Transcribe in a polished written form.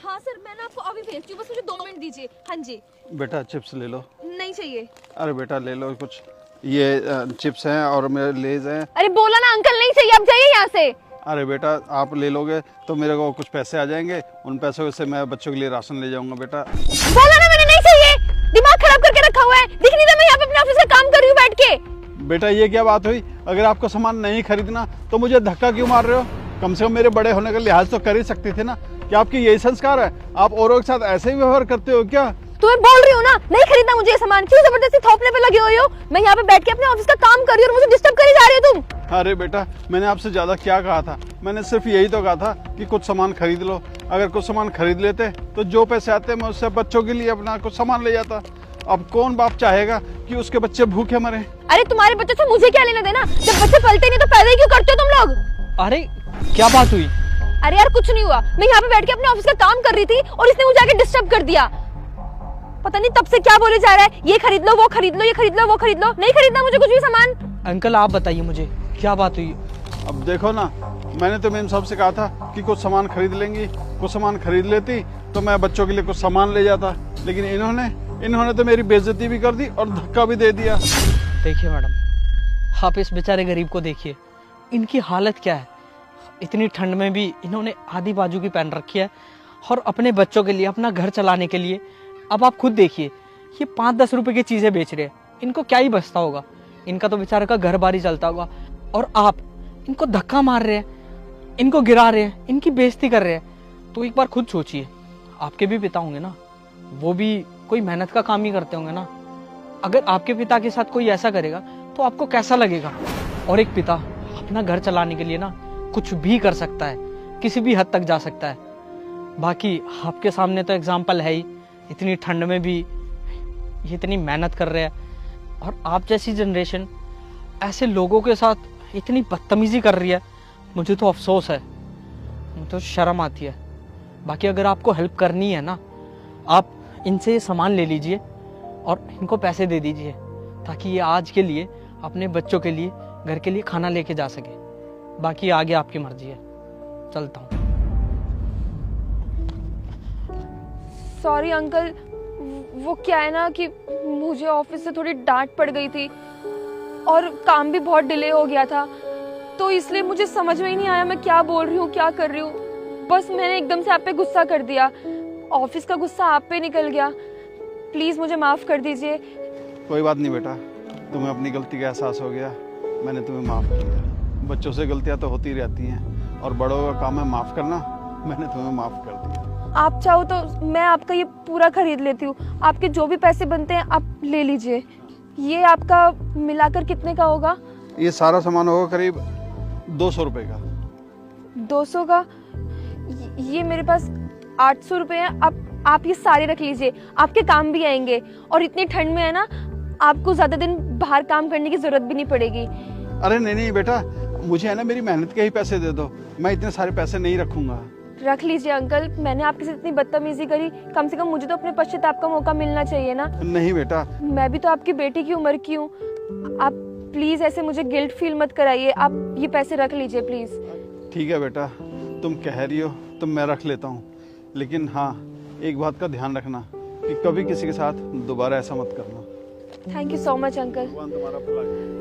हाँ सर, मैं ना आपको अभी भेजती हूँ, बस मुझे 2 मिनट दीजिए। हाँ जी। बेटा चिप्स ले लो। नहीं चाहिए। अरे बेटा ले लो कुछ, ये चिप्स हैं और मेरे लेज हैं। अरे बोला ना अंकल नहीं चाहिए, आप जाइए यहाँ से। अरे बेटा आप ले लोगे तो मेरे को कुछ पैसे आ जाएंगे, उन पैसों से मैं बच्चों के लिए राशन ले जाऊंगा। बेटा बोला ना मैंने नहीं चाहिए, दिमाग खराब करके रखा हुआ है, दिख नहीं था मैं यहाँ पे अपने ऑफिस का काम कर रही हूँ बैठ के। बेटा ये क्या बात हुई, अगर आपको सामान नहीं खरीदना तो मुझे धक्का क्यों मार रहे हो? कम से कम मेरे बड़े होने का लिहाज तो कर ही सकती थी ना। क्या आपकी यही संस्कार है? आप औरों के साथ ऐसे ही व्यवहार करते हो क्या? तुम्हें बोल रही हूँ ना, नहीं खरीदना मुझे ये सामान, क्यों जबरदस्ती थोपने पे लगे हुए हो? मैं यहाँ पे बैठ के अपने ऑफिस का काम कर रही हूँ और मुझे डिस्टर्ब करे जा रही हो तुम। अरे बेटा मैंने आपसे ज्यादा क्या कहा था? मैंने सिर्फ यही तो कहा था कि कुछ सामान खरीद लो। अगर कुछ सामान खरीद लेते तो जो पैसे आते मैं उससे बच्चों के लिए अपना कुछ सामान ले जाता। अब कौन बाप चाहेगा कि उसके बच्चे भूखे मरे? अरे तुम्हारे बच्चों से मुझे क्या लेना देना? जब बच्चे पलते नहीं तो पैदा ही क्यों करते हो तुम लोग? अरे क्या बात हुई? अरे यार कुछ नहीं हुआ, मैं यहाँ पे बैठ के अपने ऑफिस का काम कर रही थी और इसने मुझे आके डिस्टर्ब कर दिया। पता नहीं तब से क्या बोले जा रहा है, ये खरीद लो वो खरीद लो, ये खरीद लो वो खरीद लो। नहीं खरीदना मुझे कुछ भी सामान। अंकल आप बताइए मुझे क्या बात हुई? अब देखो ना, मैंने तो मेम साहब से कहा था कि कुछ सामान खरीद लेंगी, कुछ सामान खरीद लेती तो मैं बच्चों के लिए कुछ सामान ले जाता, लेकिन इन्होंने तो मेरी बेइज्जती भी कर दी और धक्का भी दे दिया। देखिए मैडम, आप इस बेचारे गरीब को देखिए, इनकी हालत क्या है। इतनी ठंड में भी इन्होंने आधी बाजू की पहन रखी है और अपने बच्चों के लिए, अपना घर चलाने के लिए। अब आप खुद देखिए, ये 5-10 रुपए की चीजें बेच रहे हैं, इनको क्या ही बचता होगा? इनका तो बेचारे का घर बारी चलता होगा, और आप इनको धक्का मार रहे हैं, इनको गिरा रहे हैं, इनकी बेइज्जती कर रहे हैं। तो एक बार खुद सोचिए, आपके भी पिता होंगे ना, वो भी कोई मेहनत का काम ही करते होंगे ना। अगर आपके पिता के साथ कोई ऐसा करेगा तो आपको कैसा लगेगा? और एक पिता अपना घर चलाने के लिए ना कुछ भी कर सकता है, किसी भी हद तक जा सकता है। बाकी आपके सामने तो एग्जाम्पल है ही, इतनी ठंड में भी ये इतनी मेहनत कर रहे हैं, और आप जैसी जनरेशन ऐसे लोगों के साथ इतनी बदतमीजी कर रही है। मुझे तो अफसोस है, मुझे तो शर्म आती है। बाकी अगर आपको हेल्प करनी है ना, आप इनसे ये सामान ले लीजिए और इनको पैसे दे दीजिए, ताकि ये आज के लिए अपने बच्चों के लिए, घर के लिए खाना लेके जा सके। बाकी आगे आपकी मर्जी है, चलता हूँ। सॉरी अंकल, वो क्या है ना कि मुझे ऑफिस से थोड़ी डांट पड़ गई थी और काम भी बहुत डिले हो गया था, तो इसलिए मुझे समझ में ही नहीं आया मैं क्या बोल रही हूँ, क्या कर रही हूँ। बस मैंने एकदम से आप पे गुस्सा कर दिया, ऑफिस का गुस्सा आप पे निकल गया। प्लीज मुझे माफ कर दीजिए। कोई बात नहीं बेटा, तुम्हें अपनी गलती का एहसास हो गया, मैंने तुम्हें माफ कर दिया। बच्चों से गलतियां तो होती रहती हैं और बड़ों का काम है माफ करना, मैंने तुम्हें माफ कर दिया। आप चाहो तो मैं आपका ये पूरा खरीद लेती हूँ, आपके जो भी पैसे बनते हैं आप ले लीजिए। ये आपका मिलाकर कितने का होगा? ये सारा सामान होगा करीब 200 रुपए का। 200 का? ये मेरे पास 800 रुपए है। आप ये सारे रख लीजिए, आपके काम भी आएंगे। और इतनी ठंड में है ना, आपको ज्यादा दिन बाहर काम करने की जरूरत भी नहीं पड़ेगी। अरे नहीं बेटा, मुझे है ना मेरी मेहनत के ही पैसे दे दो, मैं इतने सारे पैसे नहीं रखूंगा। रख लीजिए अंकल, मैंने आपके साथ इतनी बदतमीजी करी, कम से कम मुझे तो अपने पश्चाताप का मौका मिलना चाहिए ना। नहीं बेटा, मैं भी तो आपकी बेटी की उम्र की हूँ। आप प्लीज ऐसे मुझे गिल्ट फील मत कराइए, आप ये पैसे रख लीजिए प्लीज। ठीक है बेटा, तुम कह रही हो तो मैं रख लेता हूँ, लेकिन हाँ एक बात का ध्यान रखना कि कभी किसी के साथ दोबारा ऐसा मत करना। Thank you so much uncle. भगवान तुम्हारा भला करे।